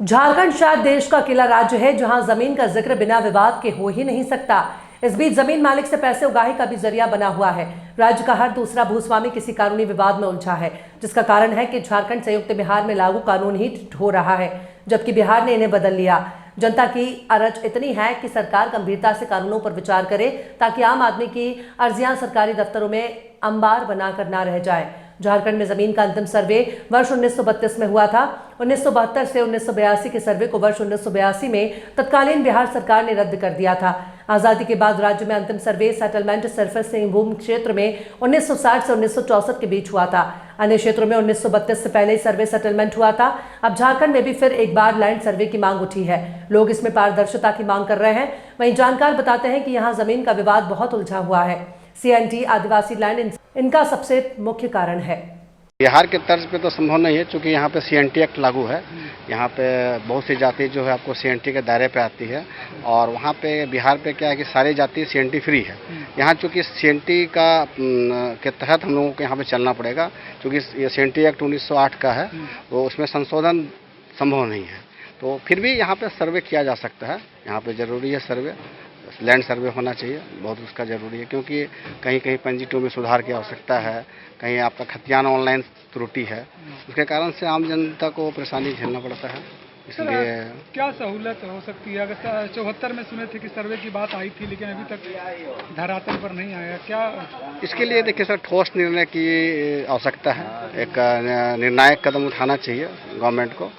झारखंड शायद देश का अकेला राज्य है जहां जमीन का जिक्र बिना विवाद के हो ही नहीं सकता। इस बीच जमीन मालिक से पैसे उगाही का भी जरिया बना हुआ है। राज्य का हर दूसरा भूस्वामी किसी कानूनी विवाद में उलझा है, जिसका कारण है कि झारखंड संयुक्त बिहार में लागू कानून ही हो रहा है, जबकि बिहार ने इन्हें बदल लिया। जनता की अरज इतनी है कि सरकार गंभीरता से कानूनों पर विचार करे ताकि आम आदमी की अर्जियां सरकारी दफ्तरों में अंबार बनाकर ना रह जाए। झारखंड में जमीन का अंतिम सर्वे वर्ष 1932 में हुआ था। 1972 से 1982 के सर्वे को वर्ष 1982 में तत्कालीन बिहार सरकार ने रद्द कर दिया था। आजादी के बाद राज्य में अंतिम सर्वे सेटलमेंट सरफेस सिंहभूम क्षेत्र में 1960 से 1964 के बीच हुआ था। अन्य क्षेत्रों में 1932 से पहले ही सर्वे सेटलमेंट हुआ था। अब झारखंड में भी फिर एक बार लैंड सर्वे की मांग उठी है। लोग इसमें पारदर्शिता की मांग कर रहे हैं। वहीं जानकार बताते हैं कि यहाँ जमीन का विवाद बहुत उलझा हुआ है। CNT आदिवासी लैंड इनका सबसे मुख्य कारण है। बिहार के तर्ज पे तो संभव नहीं है, क्योंकि यहाँ पे CNT एक्ट लागू है। यहाँ पे बहुत सी जाति जो है आपको CNT के दायरे पे आती है, और वहाँ पे बिहार पे क्या है कि सारी जाति CNT फ्री है। यहाँ चूँकि CNT का के तहत हम लोगों को यहाँ पे चलना पड़ेगा, क्योंकि ये CNT एक्ट 1908 का है, तो उसमें संशोधन संभव नहीं है। तो फिर भी यहाँ पे सर्वे किया जा सकता है। यहाँ पे ज़रूरी है सर्वे, लैंड सर्वे होना चाहिए, बहुत उसका ज़रूरी है, क्योंकि कहीं कहीं पंजी 2 में सुधार की आवश्यकता है, कहीं आपका खतियान ऑनलाइन त्रुटि है, उसके कारण से आम जनता को परेशानी झेलना पड़ता है। इसलिए क्या सहूलत हो सकती है? अगर 74 में सुने थे कि सर्वे की बात आई थी, लेकिन अभी तक धरातल पर नहीं आया, क्या इसके लिए देखिए सर, ठोस निर्णय की आवश्यकता है। एक निर्णायक कदम उठाना चाहिए गवर्नमेंट को।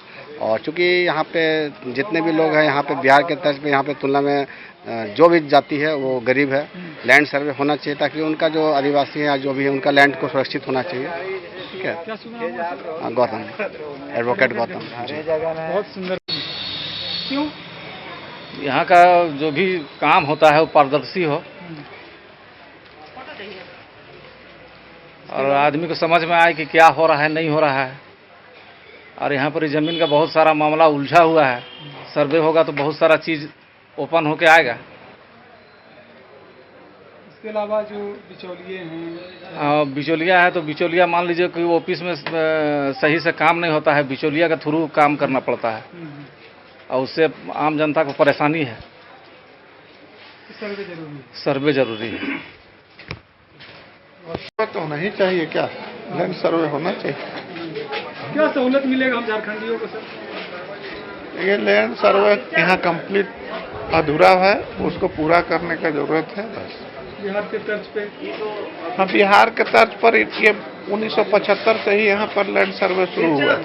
और चूँकि यहाँ पे जितने भी लोग हैं यहाँ पे बिहार के तर्ज पे यहाँ पे तुलना में जो भी जाति है वो गरीब है, लैंड सर्वे होना चाहिए ताकि उनका जो आदिवासी है या जो भी है उनका लैंड को सुरक्षित होना चाहिए। ठीक है। क्या सुना? गौतम, एडवोकेट गौतम। बहुत सुंदर। क्यों? यहाँ का जो भी काम होता है वो पारदर्शी हो और आदमी को समझ में आए कि क्या हो रहा है, नहीं हो रहा है। और यहाँ पर ज़मीन का बहुत सारा मामला उलझा हुआ है। सर्वे होगा तो बहुत सारा चीज़ ओपन होके आएगा। इसके अलावा जो बिचौलिए हैं, बिचौलिया है तो बिचौलिया मान लीजिए कि ऑफिस में सही से काम नहीं होता है, बिचौलिया के थ्रू काम करना पड़ता है और उससे आम जनता को परेशानी है। सर्वे जरूरी है। सर्वे जरूरी है। तो होना ही चाहिए, क्या लैंड सर्वे होना चाहिए। क्या सहूलत मिलेगा हम झारखंडियों को सर? ये लैंड सर्वे यहाँ कंप्लीट अधूरा है, उसको पूरा करने का जरूरत है बस। बिहार के तर्ज पे? हाँ, बिहार के तर्ज पर ये 1975 से ही यहाँ पर लैंड सर्वे शुरू हुआ है,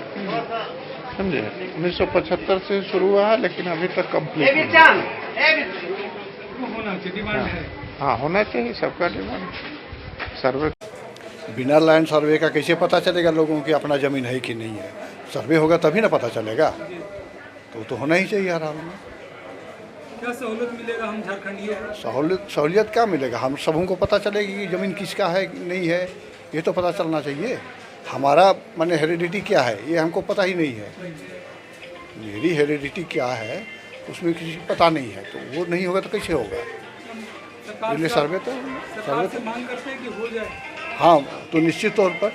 समझे। 1975 से शुरू हुआ है, लेकिन अभी तक कंप्लीट नहीं। होना चाहिए, डिमांड है। हाँ, होना चाहिए, सबका डिमांड सर्वे। बिना लैंड सर्वे का कैसे पता चलेगा लोगों की अपना ज़मीन है कि नहीं है? सर्वे होगा तभी ना पता चलेगा, तो होना ही चाहिए हर हाल में। क्या सहूलत मिलेगा हम झारखंडियों को? सहूलियत क्या मिलेगा? हम सबों को पता चलेगी कि ज़मीन किसका है नहीं है, ये तो पता चलना चाहिए। हमारा माने हेरिडिटी क्या है ये हमको पता ही नहीं है। मेरी हेरिडिटी क्या है उसमें किसी को पता नहीं है, तो वो नहीं होगा तो कैसे होगा? इसलिए सर्वे तो मांग करते हैं कि हो जाए। हाँ, तो निश्चित तौर पर